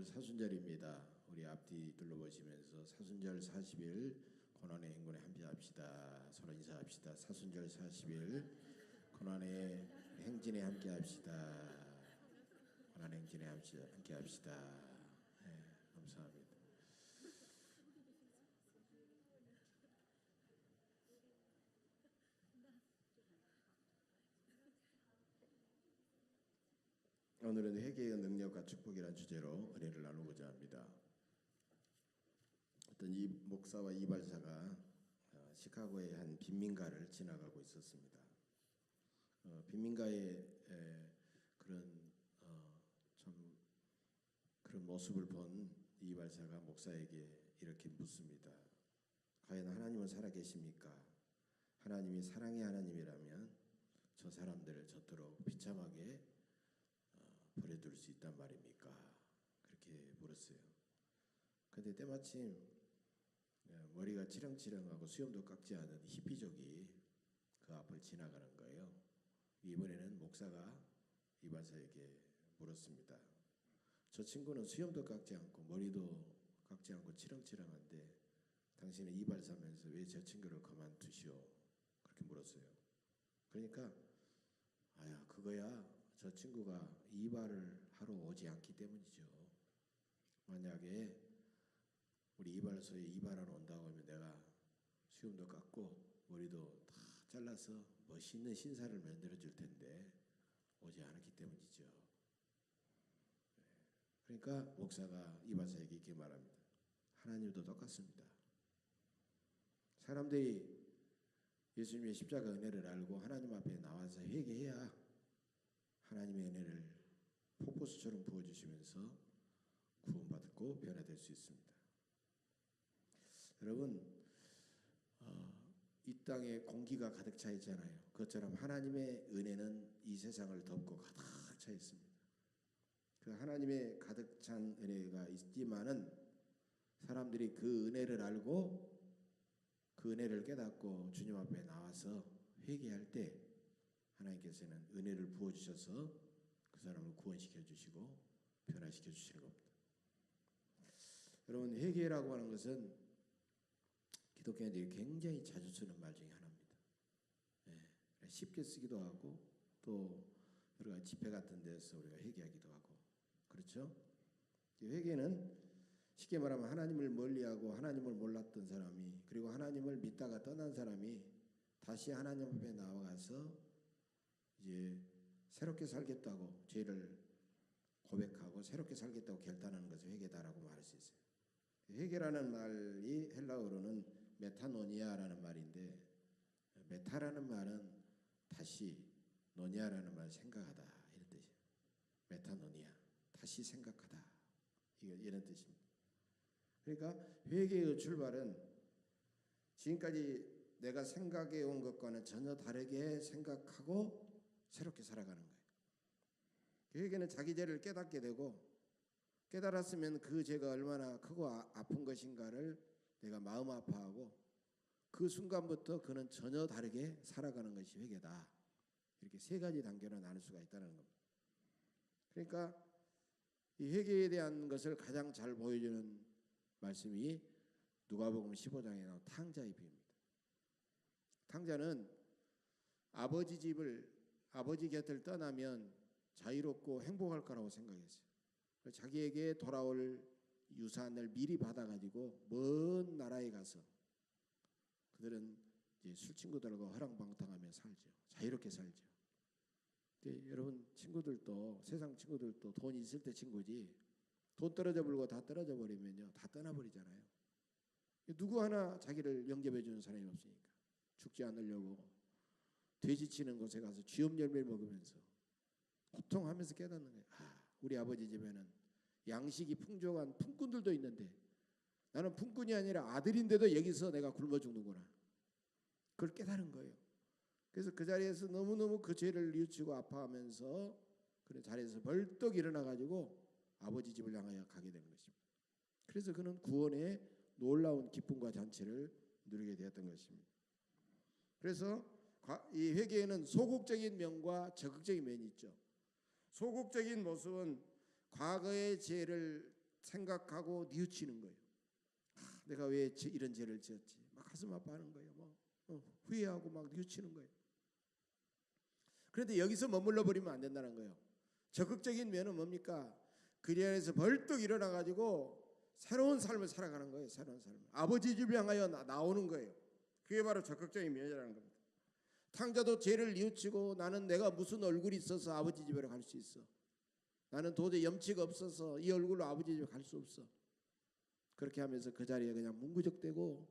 오늘 사순절입니다. 우리 앞뒤 둘러보시면서 사순절 40일 고난의 행군에 함께합시다. 서로 인사합시다. 사순절 40일 고난의 행진에 함께합시다. 고난의 행진에 함께합시다. 네, 감사합니다. 오늘은 회개의 능력과 축복이라는 주제로 은혜를 나누고자 합니다. 어떤 이 목사와 이발사가 시카고의 한 빈민가를 지나가고 있었습니다. 빈민가의 그런 좀 그런 모습을 본 이발사가 목사에게 이렇게 묻습니다. 과연 하나님은 살아계십니까? 하나님이 사랑의 하나님이라면 저 사람들을 저토록 비참하게 버려둘 수 있단 말입니까? 그렇게 물었어요. 근데 때마침 머리가 치렁치렁하고 수염도 깎지 않은 히피족이 그 앞을 지나가는 거예요. 이번에는 목사가 이발사에게 물었습니다. 저 친구는 수염도 깎지 않고 머리도 깎지 않고 치렁치렁한데 당신은 이발사면서 왜 저 친구를 그만두시오? 그렇게 물었어요. 그러니까 아야 그거야 저 친구가 이발을 하러 오지 않기 때문이죠. 만약에 우리 이발소에 이발하러 온다고 하면 내가 수염도 깎고 머리도 다 잘라서 멋있는 신사를 만들어 줄 텐데 오지 않았기 때문이죠. 그러니까 목사가 이발사에게 이렇게 말합니다. 하나님도 똑같습니다. 사람들이 예수님의 십자가 은혜를 알고 하나님 앞에 나와서 회개해야 하나님의 은혜를 폭포수처럼 부어주시면서 구원받고 변화될 수 있습니다. 여러분 이 땅에 공기가 가득 차 있잖아요. 그것처럼 하나님의 은혜는 이 세상을 덮고 가득 차 있습니다. 그 하나님의 가득 찬 은혜가 있지만은 사람들이 그 은혜를 알고 그 은혜를 깨닫고 주님 앞에 나와서 회개할 때 하나님께서는 은혜를 부어주셔서 그 사람을 구원시켜 주시고 변화시켜 주시는 겁니다. 여러분 회개라고 하는 것은 기독교인들이 굉장히 자주 쓰는 말 중에 하나입니다. 쉽게 쓰기도 하고 또 여러 가지 집회 같은 데서 우리가 회개하기도 하고 그렇죠? 회개는 쉽게 말하면 하나님을 멀리하고 하나님을 몰랐던 사람이 그리고 하나님을 믿다가 떠난 사람이 다시 하나님 앞에 나와가서 이제 새롭게 살겠다고 죄를 고백하고 새롭게 살겠다고 결단하는 것을 회개다라고 말할 수 있어요. 회개라는 말이 헬라어로는 메타노니아라는 말인데 메타라는 말은 다시 노니아라는 말은 생각하다 이런 뜻이에요. 메타노니아 다시 생각하다 이런 뜻입니다. 그러니까 회개의 출발은 지금까지 내가 생각해 온 것과는 전혀 다르게 생각하고 새롭게 살아가는 거예요. 회개는 자기 죄를 깨닫게 되고 깨달았으면 그 죄가 얼마나 크고 아픈 것인가를 내가 마음 아파하고 그 순간부터 그는 전혀 다르게 살아가는 것이 회개다. 이렇게 세 가지 단계로 나눌 수가 있다는 겁니다. 그러니까 이 회개에 대한 것을 가장 잘 보여주는 말씀이 누가복음 15장에 나온 탕자의 비유입니다. 탕자는 아버지 곁을 떠나면 자유롭고 행복할 거라고 생각했어요. 자기에게 돌아올 유산을 미리 받아가지고 먼 나라에 가서 그들은 이제 술 친구들과 허랑방탕하며 살죠. 자유롭게 살죠. 여러분 친구들도 세상 친구들도 돈 있을 때 친구지 돈 떨어져 버리고 다 떨어져 버리면요 다 떠나버리잖아요. 누구 하나 자기를 영접해 주는 사람이 없으니까 죽지 않으려고 돼지 치는 곳에 가서 쥐염 열매를 먹으면서 고통하면서 깨닫는 거예요. 우리 아버지 집에는 양식이 풍족한 품꾼들도 있는데 나는 품꾼이 아니라 아들인데도 여기서 내가 굶어 죽는구나. 그걸 깨달은 거예요. 그래서 그 자리에서 너무너무 그 죄를 뉘우치고 아파하면서 그 자리에서 벌떡 일어나가지고 아버지 집을 향하여 가게 되는 것입니다. 그래서 그는 구원의 놀라운 기쁨과 잔치를 누리게 되었던 것입니다. 그래서 이 회개에는 소극적인 면과 적극적인 면이 있죠. 소극적인 모습은 과거의 죄를 생각하고 뉘우치는 거예요. 내가 왜 이런 죄를 지었지? 막 가슴 아파하는 거예요. 후회하고 막 뉘우치는 거예요. 그런데 여기서 머물러 버리면 안 된다는 거예요. 적극적인 면은 뭡니까? 그 자리에서 벌떡 일어나 가지고 새로운 삶을 살아가는 거예요. 새로운 삶을. 아버지 집을 향하여 나오는 거예요. 그게 바로 적극적인 면이라는 겁니다. 탕자도 죄를 뉘우치고 나는 내가 무슨 얼굴이 있어서 아버지 집으로 갈 수 있어. 나는 도저히 염치가 없어서 이 얼굴로 아버지 집에 갈 수 없어. 그렇게 하면서 그 자리에 그냥 문구적대고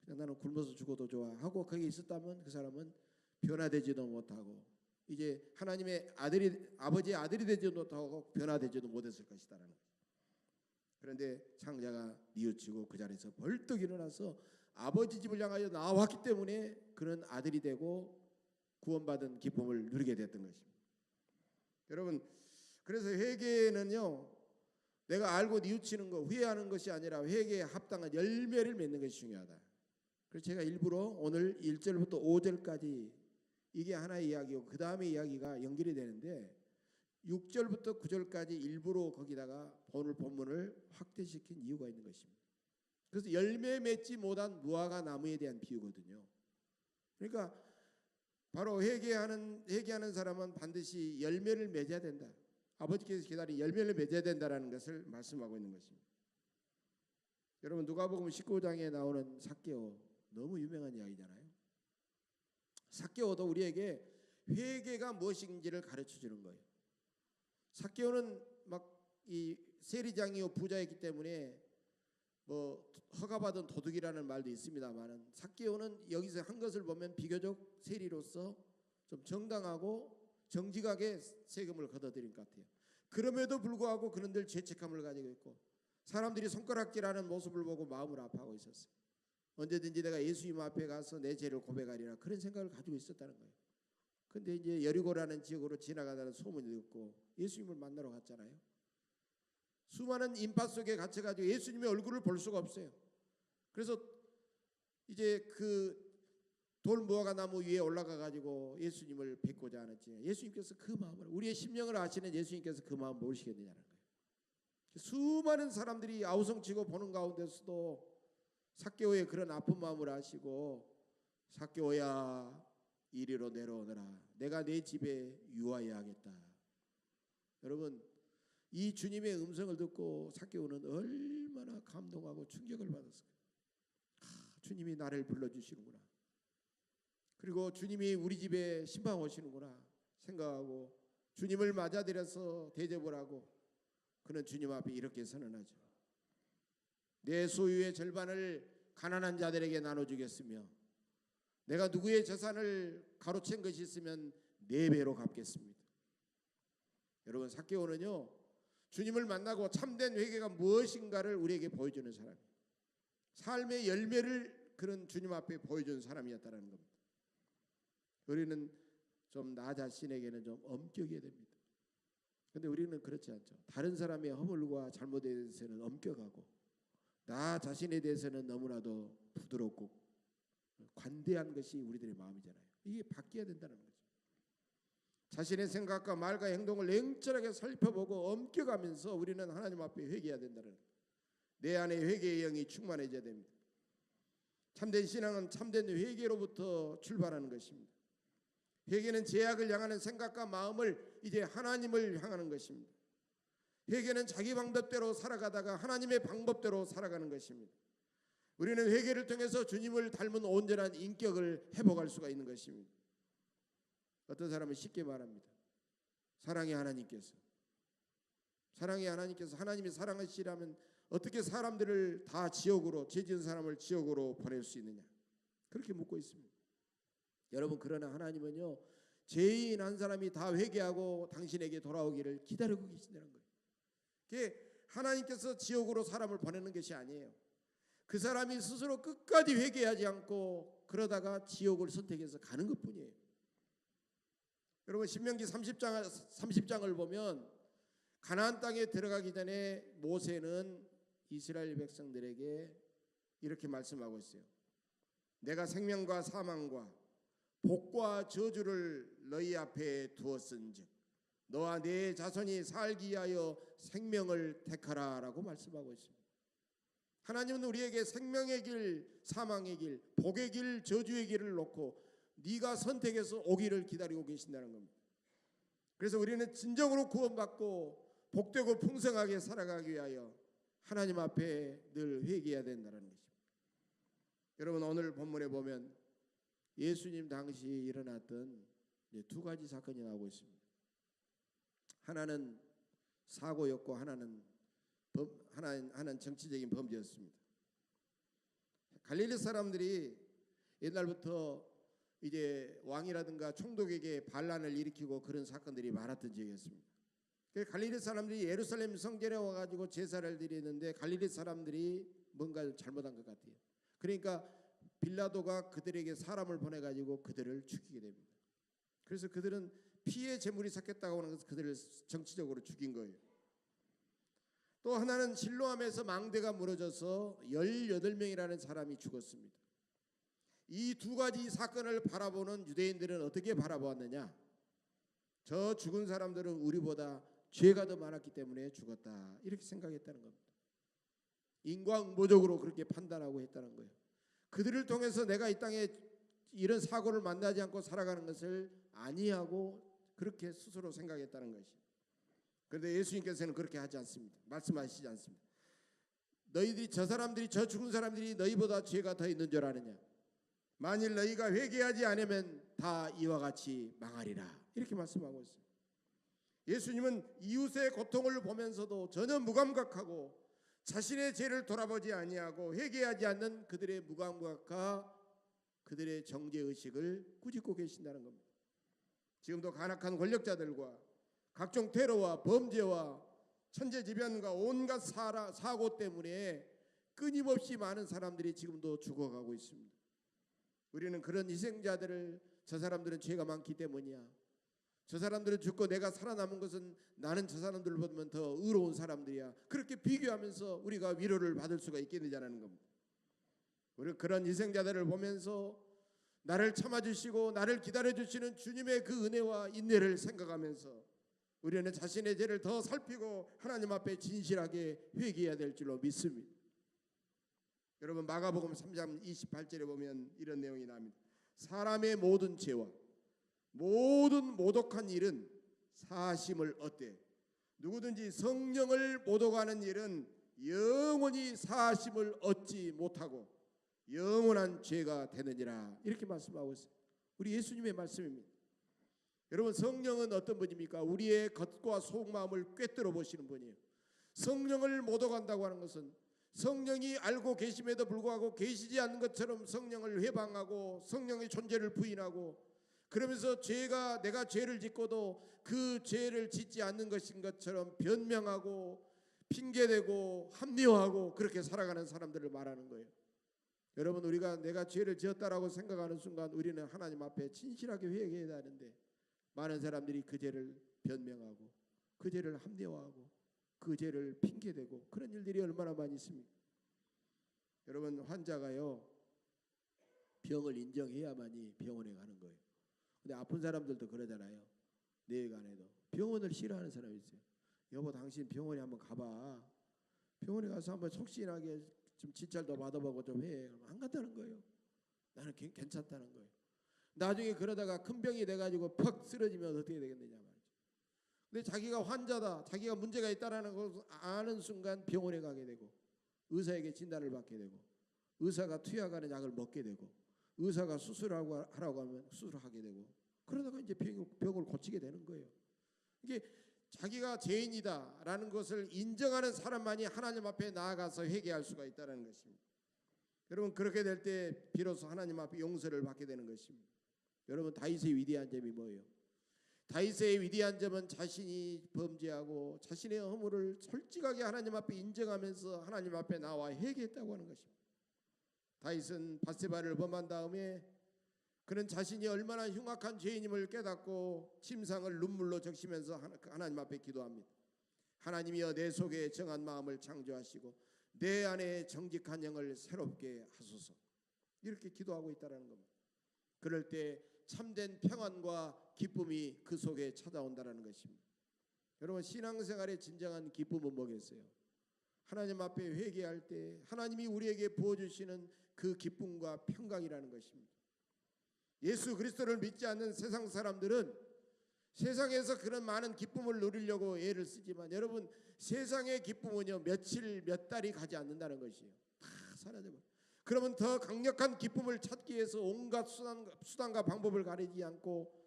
그냥 나는 굶어서 죽어도 좋아 하고 거기 있었다면 그 사람은 변화되지도 못하고 이제 하나님의 아버지의 아들이 되지도 못하고 변화되지도 못했을 것이다라는 거예요. 그런데 창자가 뉘우치고 그 자리에서 벌떡 일어나서 아버지 집을 향하여 나왔기 때문에 그는 아들이 되고 구원받은 기쁨을 누리게 됐던 것입니다. 여러분, 그래서 회개는요, 내가 알고 뉘우치는 거, 후회하는 것이 아니라 회개에 합당한 열매를 맺는 것이 중요하다. 그래서 제가 일부러 오늘 1절부터 5절까지 이게 하나의 이야기고 그 다음에 이야기가 연결이 되는데 6절부터 9절까지 일부러 거기다가 오늘 본문을 확대시킨 이유가 있는 것입니다. 그래서 열매 맺지 못한 무화과 나무에 대한 비유거든요. 그러니까 바로 회개하는 사람은 반드시 열매를 맺어야 된다. 아버지께서 기다린 열매를 맺어야 된다라는 것을 말씀하고 있는 것입니다. 여러분, 누가복음 19장에 나오는 삭개오, 너무 유명한 이야기잖아요. 삭개오도 우리에게 회개가 무엇인지를 가르쳐 주는 거예요. 삭개오는 막 이 세리장이요 부자였기 때문에 뭐 허가받은 도둑이라는 말도 있습니다만은 삭개오는 여기서 한 것을 보면 비교적 세리로서 좀 정당하고 정직하게 세금을 걷어들인 것 같아요. 그럼에도 불구하고 그는 늘 죄책감을 가지고 있고 사람들이 손가락질하는 모습을 보고 마음을 아파하고 있었어요. 언제든지 내가 예수님 앞에 가서 내 죄를 고백하리라 그런 생각을 가지고 있었다는 거예요. 근데 이제 여리고라는 지역으로 지나가다는 소문이 듣고 예수님을 만나러 갔잖아요. 수많은 인파 속에 갇혀가지고 예수님의 얼굴을 볼 수가 없어요. 그래서 이제 그 돌무화과 나무 위에 올라가가지고 예수님을 뵙고자 하는지 예수님께서 그 마음을 우리의 심령을 아시는 예수님께서 그 마음을 모르시겠느냐는 거예요. 수많은 사람들이 아우성치고 보는 가운데서도 삭개오의 그런 아픈 마음을 아시고 삭개오야 이리로 내려오너라 내가 내 집에 유하여 하겠다. 여러분, 이 주님의 음성을 듣고 삭개오는 얼마나 감동하고 충격을 받았을까요? 주님이 나를 불러주시는구나. 그리고 주님이 우리 집에 신방 오시는구나 생각하고 주님을 맞아들여서 대접을 하고 그는 주님 앞에 이렇게 선언하죠. 내 소유의 절반을 가난한 자들에게 나눠주겠으며 내가 누구의 재산을 가로챈 것이 있으면 4배로 갚겠습니다. 여러분, 삭개오는요 주님을 만나고 참된 회개가 무엇인가를 우리에게 보여주는 사람이에요. 삶의 열매를 그런 주님 앞에 보여주는 사람이었다는 겁니다. 우리는 좀 나 자신에게는 좀 엄격해야 됩니다. 그런데 우리는 그렇지 않죠. 다른 사람의 허물과 잘못에 대해서는 엄격하고 나 자신에 대해서는 너무나도 부드럽고 관대한 것이 우리들의 마음이잖아요. 이게 바뀌어야 된다는 거죠. 자신의 생각과 말과 행동을 냉철하게 살펴보고 엄격하면서 우리는 하나님 앞에 회개해야 된다는 거예요. 내 안에 회개의 영이 충만해져야 됩니다. 참된 신앙은 참된 회개로부터 출발하는 것입니다. 회개는 죄악을 향하는 생각과 마음을 이제 하나님을 향하는 것입니다. 회개는 자기 방법대로 살아가다가 하나님의 방법대로 살아가는 것입니다. 우리는 회개를 통해서 주님을 닮은 온전한 인격을 회복할 수가 있는 것입니다. 어떤 사람은 쉽게 말합니다. 사랑의 하나님께서 하나님이 사랑하시라면 어떻게 사람들을 다 지옥으로 죄 지은 사람을 지옥으로 보낼 수 있느냐 그렇게 묻고 있습니다. 여러분, 그러나 하나님은요 죄인 한 사람이 다 회개하고 당신에게 돌아오기를 기다리고 계신다는 거예요. 그게 하나님께서 지옥으로 사람을 보내는 것이 아니에요. 그 사람이 스스로 끝까지 회개하지 않고 그러다가 지옥을 선택해서 가는 것뿐이에요. 여러분, 신명기 30장을 보면 가나안 땅에 들어가기 전에 모세는 이스라엘 백성들에게 이렇게 말씀하고 있어요. 내가 생명과 사망과 복과 저주를 너희 앞에 두었은즉 너와 네 자손이 살기 위하여 생명을 택하라라고 말씀하고 있습니다. 하나님은 우리에게 생명의 길, 사망의 길, 복의 길, 저주의 길을 놓고 네가 선택해서 오기를 기다리고 계신다는 겁니다. 그래서 우리는 진정으로 구원받고 복되고 풍성하게 살아가기 위하여 하나님 앞에 늘 회개해야 된다는 것입니다. 여러분, 오늘 본문에 보면 예수님 당시 일어났던 두 가지 사건이 나오고 있습니다. 하나는 사고였고 하나는 정치적인 범죄였습니다. 갈릴리 사람들이 옛날부터 이제 왕이라든가 총독에게 반란을 일으키고 그런 사건들이 많았던 지역이었습니다. 갈릴리 사람들이 예루살렘 성전에 와가지고 제사를 드리는데 갈릴리 사람들이 뭔가 잘못한 것 같아요. 그러니까 빌라도가 그들에게 사람을 보내가지고 그들을 죽이게 됩니다. 그래서 그들은 피의 제물이 섞였다고 하는 것을 그들을 정치적으로 죽인 거예요. 또 하나는 실로암에서 망대가 무너져서 18명이라는 사람이 죽었습니다. 이 두 가지 사건을 바라보는 유대인들은 어떻게 바라보았느냐? 저 죽은 사람들은 우리보다 죄가 더 많았기 때문에 죽었다, 이렇게 생각했다는 겁니다. 인과응보적으로 그렇게 판단하고 했다는 거예요. 그들을 통해서 내가 이 땅에 이런 사고를 만나지 않고 살아가는 것을 아니하고 그렇게 스스로 생각했다는 것이. 그런데 예수님께서는 그렇게 하지 않습니다. 말씀하시지 않습니다. 너희들이 저 죽은 사람들이 너희보다 죄가 더 있는 줄 아느냐? 만일 너희가 회개하지 않으면 다 이와 같이 망하리라, 이렇게 말씀하고 있어요. 예수님은 이웃의 고통을 보면서도 전혀 무감각하고 자신의 죄를 돌아보지 아니하고 회개하지 않는 그들의 무감각과 그들의 정죄의식을 꾸짖고 계신다는 겁니다. 지금도 간악한 권력자들과 각종 테러와 범죄와 천재지변과 온갖 사고 때문에 끊임없이 많은 사람들이 지금도 죽어가고 있습니다. 우리는 그런 희생자들을, 저 사람들은 죄가 많기 때문이야, 저 사람들은 죽고 내가 살아남은 것은 나는 저 사람들보다 더 의로운 사람들이야, 그렇게 비교하면서 우리가 위로를 받을 수가 있겠느냐는 겁니다. 우리 그런 희생자들을 보면서 나를 참아주시고 나를 기다려주시는 주님의 그 은혜와 인내를 생각하면서 우리는 자신의 죄를 더 살피고 하나님 앞에 진실하게 회개해야 될 줄로 믿습니다. 여러분, 마가복음 3장 28절에 보면 이런 내용이 나옵니다. 사람의 모든 죄와 모든 모독한 일은 사심을 얻되 누구든지 성령을 모독하는 일은 영원히 사심을 얻지 못하고 영원한 죄가 되느니라, 이렇게 말씀하고 있어요. 우리 예수님의 말씀입니다. 여러분, 성령은 어떤 분입니까? 우리의 겉과 속마음을 꿰뚫어 보시는 분이에요. 성령을 모독한다고 하는 것은 성령이 알고 계심에도 불구하고 계시지 않는 것처럼 성령을 회방하고 성령의 존재를 부인하고, 그러면서 내가 죄를 짓고도 그 죄를 짓지 않는 것인 것처럼 변명하고 핑계대고 합리화하고 그렇게 살아가는 사람들을 말하는 거예요. 여러분, 우리가 내가 죄를 지었다라고 생각하는 순간 우리는 하나님 앞에 진실하게 회개해야 하는데, 많은 사람들이 그 죄를 변명하고 그 죄를 합리화하고 그 죄를 핑계대고 그런 일들이 얼마나 많이 있습니까? 여러분, 환자가요, 병을 인정해야만이 병원에 가는 거예요. 근데 아픈 사람들도 그러잖아요. 뇌관에도 병원을 싫어하는 사람이 있어요. 여보, 당신 병원에 한번 가봐. 병원에 가서 한번 속신하게 좀 진찰도 받아보고 좀 해. 안 간다는 거예요. 나는 괜찮다는 거예요. 나중에 그러다가 큰 병이 돼가지고 퍽 쓰러지면 어떻게 되겠느냐 말이죠. 근데 자기가 환자다, 자기가 문제가 있다라는 것을 아는 순간 병원에 가게 되고 의사에게 진단을 받게 되고 의사가 투약하는 약을 먹게 되고 의사가 하라고 하면 수술하게 되고, 그러다가 이제 병을 고치게 되는 거예요. 이게 자기가 죄인이다라는 것을 인정하는 사람만이 하나님 앞에 나아가서 회개할 수가 있다는 것입니다. 여러분, 그렇게 될 때 비로소 하나님 앞에 용서를 받게 되는 것입니다. 여러분, 다윗의 위대한 점이 뭐예요? 다윗의 위대한 점은 자신이 범죄하고 자신의 허물을 솔직하게 하나님 앞에 인정하면서 하나님 앞에 나와 회개했다고 하는 것입니다. 다윗은 밧세바를 범한 다음에 그는 자신이 얼마나 흉악한 죄인임을 깨닫고 침상을 눈물로 적시면서 하나님 앞에 기도합니다. 하나님이여, 내 속에 정한 마음을 창조하시고 내 안에 정직한 영을 새롭게 하소서, 이렇게 기도하고 있다는 겁니다. 그럴 때 참된 평안과 기쁨이 그 속에 찾아온다는 것입니다. 여러분, 신앙생활의 진정한 기쁨은 뭐겠어요? 하나님 앞에 회개할 때 하나님이 우리에게 부어주시는 그 기쁨과 평강이라는 것입니다. 예수 그리스도를 믿지 않는 세상 사람들은 세상에서 그런 많은 기쁨을 누리려고 애를 쓰지만, 여러분, 세상의 기쁨은요 며칠 몇 달이 가지 않는다는 것이에요. 다 사라져버려요. 그러면 더 강력한 기쁨을 찾기 위해서 온갖 수단과 방법을 가리지 않고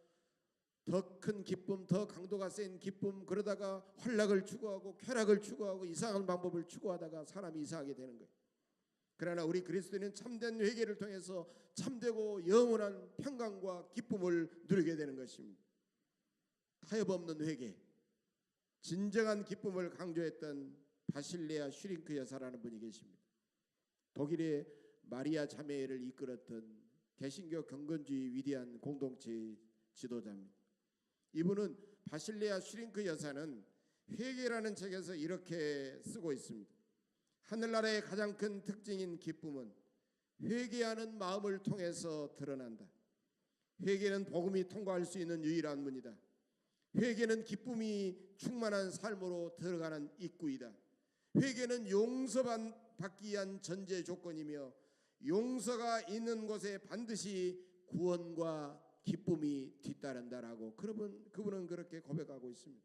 더 큰 기쁨, 더 강도가 센 기쁨, 그러다가 환락을 추구하고 쾌락을 추구하고 이상한 방법을 추구하다가 사람이 이상하게 되는 거예요. 그러나 우리 그리스도인은 참된 회개를 통해서 참되고 영원한 평강과 기쁨을 누리게 되는 것입니다. 타협 없는 회개, 진정한 기쁨을 강조했던 바실레아 슈링크 여사라는 분이 계십니다. 독일의 마리아 자매를 이끌었던 개신교 경건주의 위대한 공동체 지도자입니다. 이분은, 바실레아 슈링크 여사는 회개라는 책에서 이렇게 쓰고 있습니다. 하늘나라의 가장 큰 특징인 기쁨은 회개하는 마음을 통해서 드러난다. 회개는 복음이 통과할 수 있는 유일한 문이다. 회개는 기쁨이 충만한 삶으로 들어가는 입구이다. 회개는 용서받기 위한 전제 조건이며 용서가 있는 곳에 반드시 구원과 기쁨이 뒤따른다라고 그분은 그렇게 고백하고 있습니다.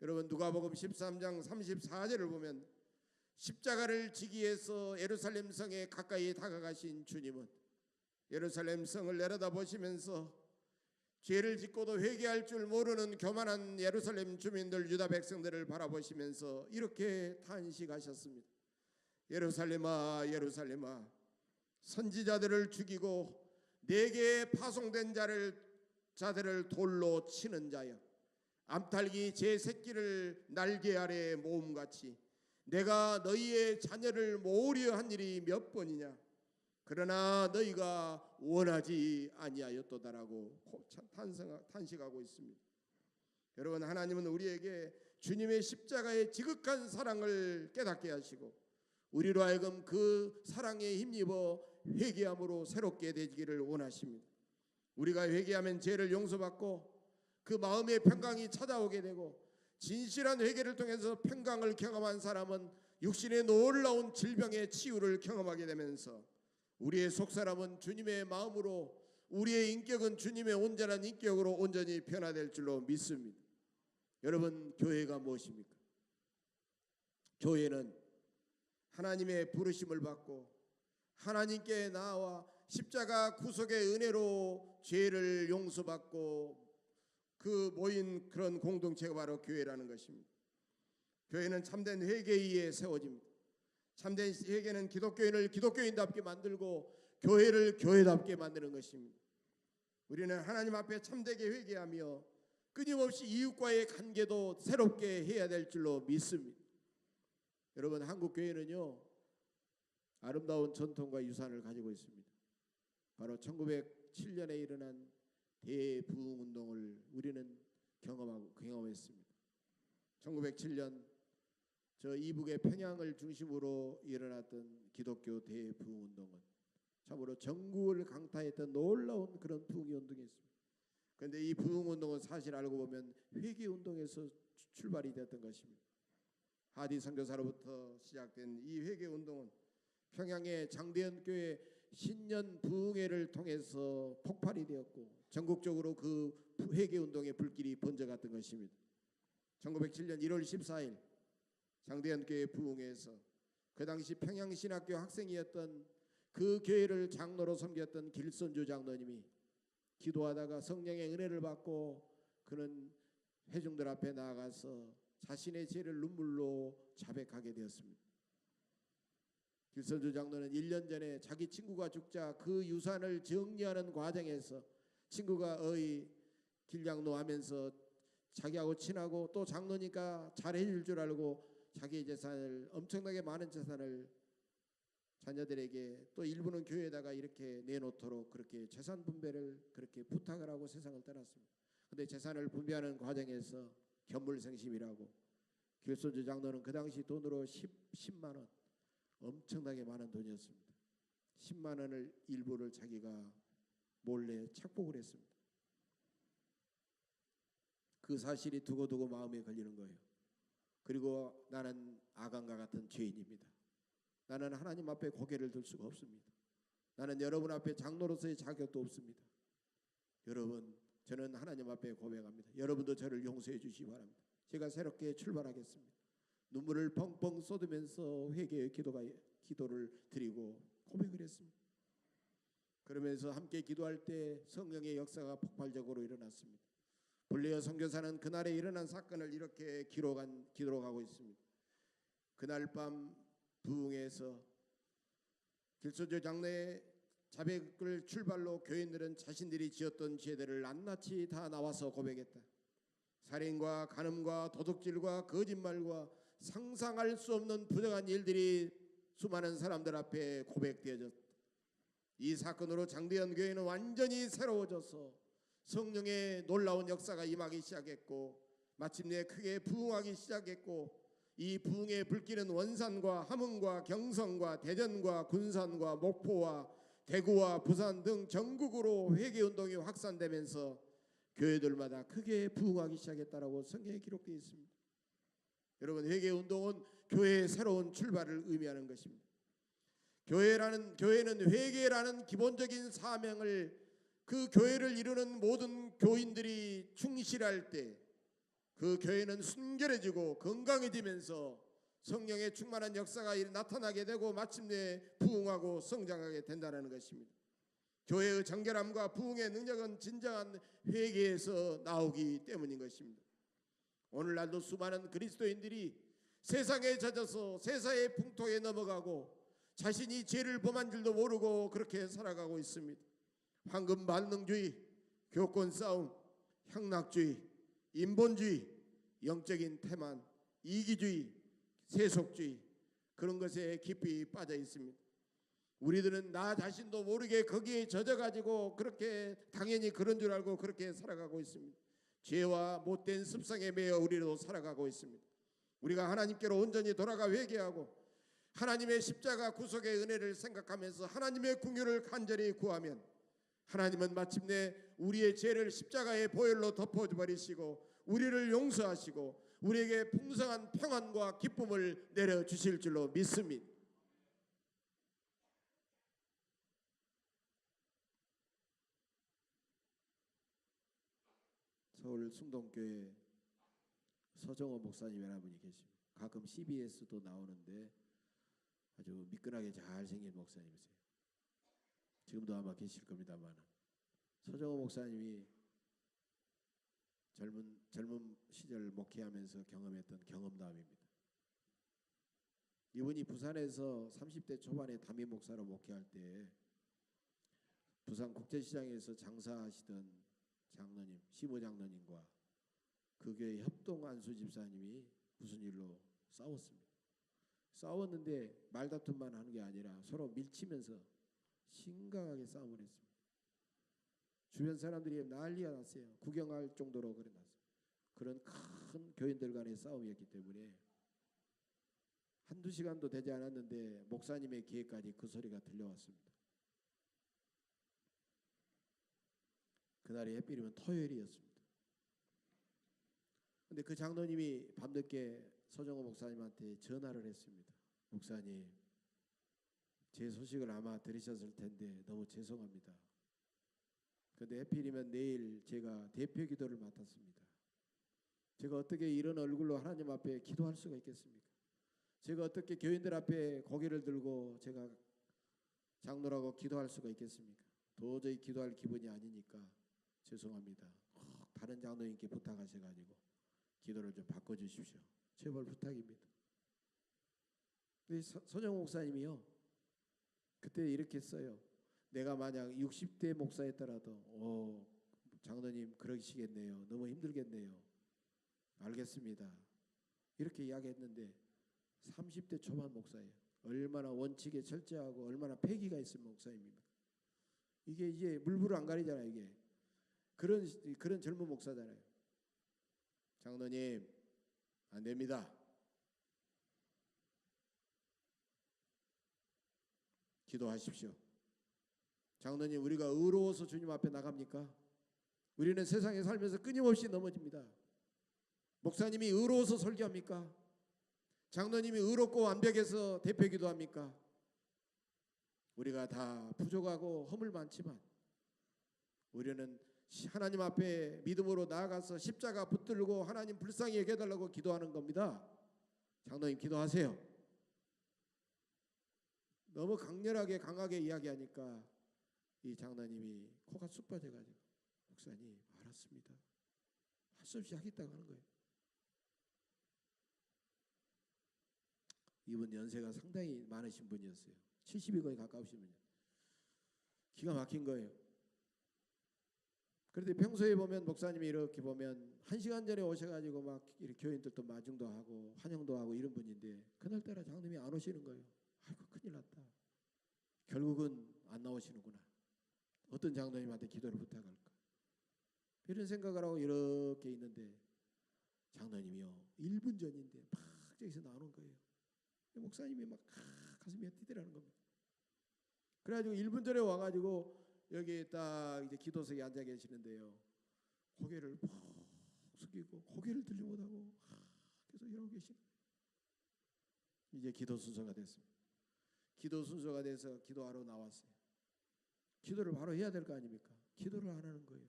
여러분, 누가복음 13장 34절을 보면 십자가를 지기 위해서 예루살렘 성에 가까이 다가가신 주님은 예루살렘 성을 내려다보시면서 죄를 짓고도 회개할 줄 모르는 교만한 예루살렘 주민들, 유다 백성들을 바라보시면서 이렇게 탄식하셨습니다. 예루살렘아, 예루살렘아, 선지자들을 죽이고 내게 파송된 자들을 돌로 치는 자여, 암탉이 제 새끼를 날개 아래 모음같이 내가 너희의 자녀를 모으려 한 일이 몇 번이냐. 그러나 너희가 원하지 아니하였도다라고 탄식하고 있습니다. 여러분, 하나님은 우리에게 주님의 십자가의 지극한 사랑을 깨닫게 하시고 우리로 하여금 그 사랑에 힘입어 회개함으로 새롭게 되기를 원하십니다. 우리가 회개하면 죄를 용서받고 그 마음의 평강이 찾아오게 되고, 진실한 회개를 통해서 평강을 경험한 사람은 육신의 놀라운 질병의 치유를 경험하게 되면서 우리의 속사람은 주님의 마음으로, 우리의 인격은 주님의 온전한 인격으로 온전히 변화될 줄로 믿습니다. 여러분, 교회가 무엇입니까? 교회는 하나님의 부르심을 받고 하나님께 나아와 십자가 구속의 은혜로 죄를 용서받고 그 모인 그런 공동체가 바로 교회라는 것입니다. 교회는 참된 회개에 의해 세워집니다. 참된 회개는 기독교인을 기독교인답게 만들고 교회를 교회답게 만드는 것입니다. 우리는 하나님 앞에 참되게 회개하며 끊임없이 이웃과의 관계도 새롭게 해야 될 줄로 믿습니다. 여러분, 한국 교회는요 아름다운 전통과 유산을 가지고 있습니다. 바로 1907년에 일어난 대부흥운동을 우리는 경험했습니다. 1907년 저 이북의 평양을 중심으로 일어났던 기독교 대부흥운동은 참으로 전국을 강타했던 놀라운 그런 부흥운동이었습니다. 그런데 이 부흥운동은 사실 알고 보면 회개운동에서 출발이 되었던 것입니다. 하디 선교사로부터 시작된 이 회개운동은 평양의 장대현 교회 신년 부흥회를 통해서 폭발이 되었고 전국적으로 그 회개운동의 불길이 번져갔던 것입니다. 1907년 1월 14일 장대현 교회 부흥회에서 그 당시 평양신학교 학생이었던 그 교회를 장로로 섬겼던 길선주 장로님이 기도하다가 성령의 은혜를 받고 그는 회중들 앞에 나아가서 자신의 죄를 눈물로 자백하게 되었습니다. 길선주 장로는 1년 전에 자기 친구가 죽자 그 유산을 정리하는 과정에서 친구가 길장로 하면서 자기하고 친하고 또 장로니까 잘해줄 줄 알고 자기의 재산을, 엄청나게 많은 재산을 자녀들에게 또 일부는 교회에다가 이렇게 내놓도록 그렇게 재산 분배를 그렇게 부탁을 하고 세상을 떠났습니다. 그런데 재산을 분배하는 과정에서 견물생심이라고 길선주 장로는 그 당시 돈으로 10만 원, 엄청나게 많은 돈이었습니다. 10만 원을 일부를 자기가 몰래 착복을 했습니다. 그 사실이 두고두고 마음에 걸리는 거예요. 그리고 나는 아간과 같은 죄인입니다. 나는 하나님 앞에 고개를 들 수가 없습니다. 나는 여러분 앞에 장로로서의 자격도 없습니다. 여러분, 저는 하나님 앞에 고백합니다. 여러분도 저를 용서해 주시기 바랍니다. 제가 새롭게 출발하겠습니다. 눈물을 펑펑 쏟으면서 회개의 기도를 드리고 고백을 했습니다. 그러면서 함께 기도할 때 성령의 역사가 폭발적으로 일어났습니다. 불레어 선교사는 그날에 일어난 사건을 이렇게 기록하고 있습니다. 그날 밤 부흥에서 길소조 장로의 자백을 출발로 교인들은 자신들이 지었던 죄들을 낱낱이 다 나와서 고백했다. 살인과 간음과 도둑질과 거짓말과 상상할 수 없는 부정한 일들이 수많은 사람들 앞에 고백되어졌다. 이 사건으로 장대현 교회는 완전히 새로워져서 성령의 놀라운 역사가 임하기 시작했고 마침내 크게 부흥하기 시작했고 이 부흥의 불길은 원산과 함흥과 경성과 대전과 군산과 목포와 대구와 부산 등 전국으로 회개운동이 확산되면서 교회들마다 크게 부흥하기 시작했다라고 성경에 기록되어 있습니다. 여러분, 회개운동은 교회의 새로운 출발을 의미하는 것입니다. 교회는 회개라는 기본적인 사명을 그 교회를 이루는 모든 교인들이 충실할 때 그 교회는 순결해지고 건강해지면서 성령의 충만한 역사가 나타나게 되고 마침내 부흥하고 성장하게 된다는 것입니다. 교회의 정결함과 부흥의 능력은 진정한 회개에서 나오기 때문인 것입니다. 오늘날도 수많은 그리스도인들이 세상에 젖어서 세상의 풍토에 넘어가고 자신이 죄를 범한 줄도 모르고 그렇게 살아가고 있습니다. 황금 만능주의, 교권 싸움, 향락주의, 인본주의, 영적인 태만, 이기주의, 세속주의, 그런 것에 깊이 빠져 있습니다. 우리들은 나 자신도 모르게 거기에 젖어가지고 그렇게 당연히 그런 줄 알고 그렇게 살아가고 있습니다. 죄와 못된 습성에 매여 우리도 살아가고 있습니다. 우리가 하나님께로 온전히 돌아가 회개하고 하나님의 십자가 구속의 은혜를 생각하면서 하나님의 긍휼을 간절히 구하면 하나님은 마침내 우리의 죄를 십자가의 보혈로 덮어버리시고 우리를 용서하시고 우리에게 풍성한 평안과 기쁨을 내려주실 줄로 믿습니다. 서울 숭동교회 서정호 목사님이라는 분이 계십니다. 가끔 CBS도 나오는데 아주 미끈하게 잘생긴 목사님이세요. 지금도 아마 계실 겁니다만 서정호 목사님이 젊은 시절 목회하면서 경험했던 경험담입니다. 이분이 부산에서 30대 초반에 담임 목사로 목회할 때 부산 국제시장에서 장사하시던 장로님, 시모 장로님과 그 교회 협동 안수 집사님이 무슨 일로 싸웠습니다. 싸웠는데 말다툼만 하는 게 아니라 서로 밀치면서 심각하게 싸움을 했습니다. 주변 사람들이 난리가 났어요. 구경할 정도로 그랬어요. 그런 큰 교인들 간의 싸움이었기 때문에 한두 시간도 되지 않았는데 목사님의 귀에까지 그 소리가 들려왔습니다. 그날이 하필이면 토요일이었습니다. 근데 그 장로님이 밤늦게 서정호 목사님한테 전화를 했습니다. 목사님, 제 소식을 아마 들으셨을 텐데 너무 죄송합니다. 그런데 하필이면 내일 제가 대표 기도를 맡았습니다. 제가 어떻게 이런 얼굴로 하나님 앞에 기도할 수가 있겠습니까? 제가 어떻게 교인들 앞에 고개를 들고 제가 장로라고 기도할 수가 있겠습니까? 도저히 기도할 기분이 아니니까 죄송합니다. 다른 장로님께 부탁하셔가지고 기도를 좀 바꿔주십시오. 제발 부탁입니다. 근데 서정호 목사님이요, 그때 이렇게 써요. 내가 만약 60대 목사였더라도 장로님 그러시겠네요. 너무 힘들겠네요. 알겠습니다. 이렇게 이야기했는데 30대 초반 목사예요. 얼마나 원칙에 철저하고 얼마나 패기가 있는 목사입니까? 이게 이제 물불을 안 가리잖아요. 이게 그런 젊은 목사잖아요. 장로님, 안 됩니다. 기도하십시오. 장로님, 우리가 의로워서 주님 앞에 나갑니까? 우리는 세상에 살면서 끊임없이 넘어집니다. 목사님이 의로워서 설교합니까? 장로님이 의롭고 완벽해서 대표 기도합니까? 우리가 다 부족하고 허물 많지만 우리는 하나님 앞에 믿음으로 나아가서 십자가 붙들고 하나님 불쌍히 여겨달라고 기도하는 겁니다. 장로님 기도하세요. 너무 강하게 이야기하니까 이 장로님이 코가 쑥 빠져가지고 목사님 알았습니다. 할 수 없이 하겠다고 하는 거예요. 이분 연세가 상당히 많으신 분이었어요. 70이 거의 가까우신 분이에요. 기가 막힌 거예요. 그런데 평소에 보면 목사님이 이렇게 보면 1시간 전에 오셔가지고 막 이렇게 교인들도 마중도 하고 환영도 하고 이런 분인데 그날따라 장로님이 안 오시는 거예요. 아이고 큰일 났다. 결국은 안 나오시는구나. 어떤 장로님한테 기도를 부탁할까. 이런 생각을 하고 이렇게 있는데 장로님이요 1분 전인데 막 저기서 나오는 거예요. 목사님이 막 가슴이 뛰더라는 겁니다. 그래가지고 1분 전에 와가지고 여기 딱 이제 기도석에 앉아 계시는데요. 고개를 푹 숙이고 고개를 들지 못하고 계속 이러고 계시는. 이제 기도 순서가 됐습니다. 기도 순서가 돼서 기도하러 나왔어요. 기도를 바로 해야 될 거 아닙니까? 기도를 안 하는 거예요.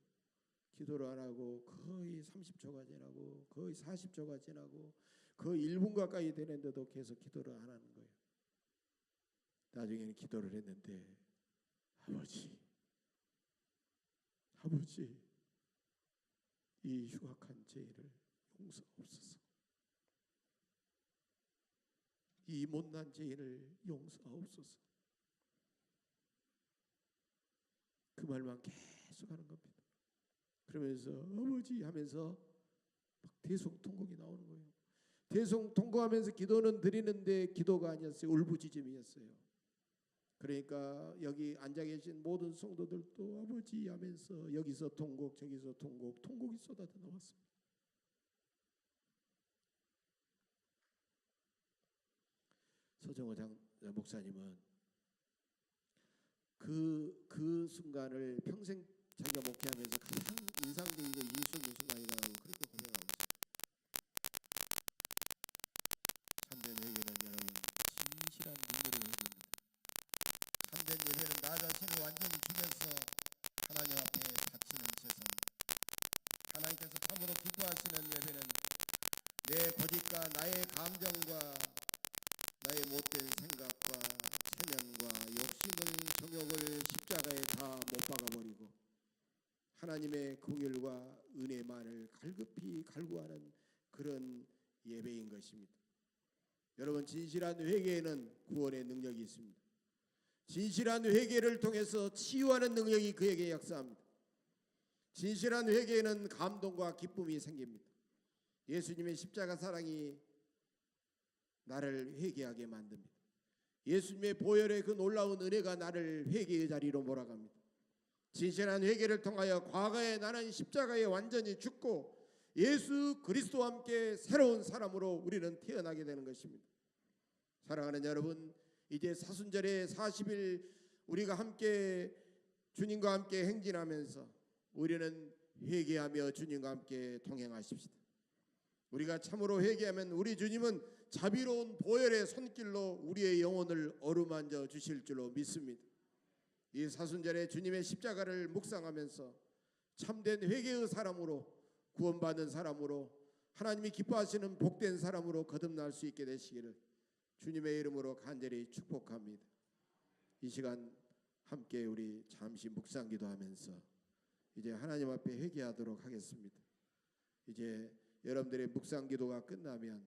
기도를 안 하고 거의 30초가 지나고 거의 40초가 지나고 거의 1분 가까이 되는데도 계속 기도를 안 하는 거예요. 나중에는 기도를 했는데 아버지 이 흉악한 죄를 용서하옵소서. 이 못난 죄인을 용서하옵소서. 그 말만 계속 하는 겁니다. 그러면서 아버지 하면서 막 대성통곡이 나오는 거예요. 대성통곡하면서 기도는 드리는데 기도가 아니었어요. 울부짖음이었어요. 그러니까 여기 앉아 계신 모든 성도들도 아버지 하면서 여기서 통곡 저기서 통곡이 쏟아져 나왔습니다. 서정호 목사님은 그 순간을 평생 자기가 목회하면서 가장 인상적이고 인수적인 순간이라고 그렇게 고백하고 있습니다. 참된 회개는 여러분 진실한 눈물의 회개입니다. 참된 예배는 나 자신을 완전히 죽여서 하나님 앞에 바치는 제사. 하나님께서 참으로 기뻐하시는 예배는 내 고집과 나의 감정과 나의 못된 생각과 체면과 욕심의 정욕을 십자가에 다 못 박아버리고 하나님의 긍휼과 은혜만을 갈급히 갈구하는 그런 예배인 것입니다. 여러분 진실한 회개에는 구원의 능력이 있습니다. 진실한 회개를 통해서 치유하는 능력이 그에게 역사합니다. 진실한 회개에는 감동과 기쁨이 생깁니다. 예수님의 십자가 사랑이 나를 회개하게 만듭니다. 예수님의 보혈의 그 놀라운 은혜가 나를 회개의 자리로 몰아갑니다. 진실한 회개를 통하여 과거에 나는 십자가에 완전히 죽고 예수 그리스도와 함께 새로운 사람으로 우리는 태어나게 되는 것입니다. 사랑하는 여러분, 이제 사순절의 40일 우리가 함께 주님과 함께 행진하면서 우리는 회개하며 주님과 함께 동행하십시다. 우리가 참으로 회개하면 우리 주님은 자비로운 보혈의 손길로 우리의 영혼을 어루만져 주실 줄로 믿습니다. 이 사순절에 주님의 십자가를 묵상하면서 참된 회개의 사람으로 구원받은 사람으로 하나님이 기뻐하시는 복된 사람으로 거듭날 수 있게 되시기를 주님의 이름으로 간절히 축복합니다. 이 시간 함께 우리 잠시 묵상 기도하면서 이제 하나님 앞에 회개하도록 하겠습니다. 이제 여러분들의 묵상 기도가 끝나면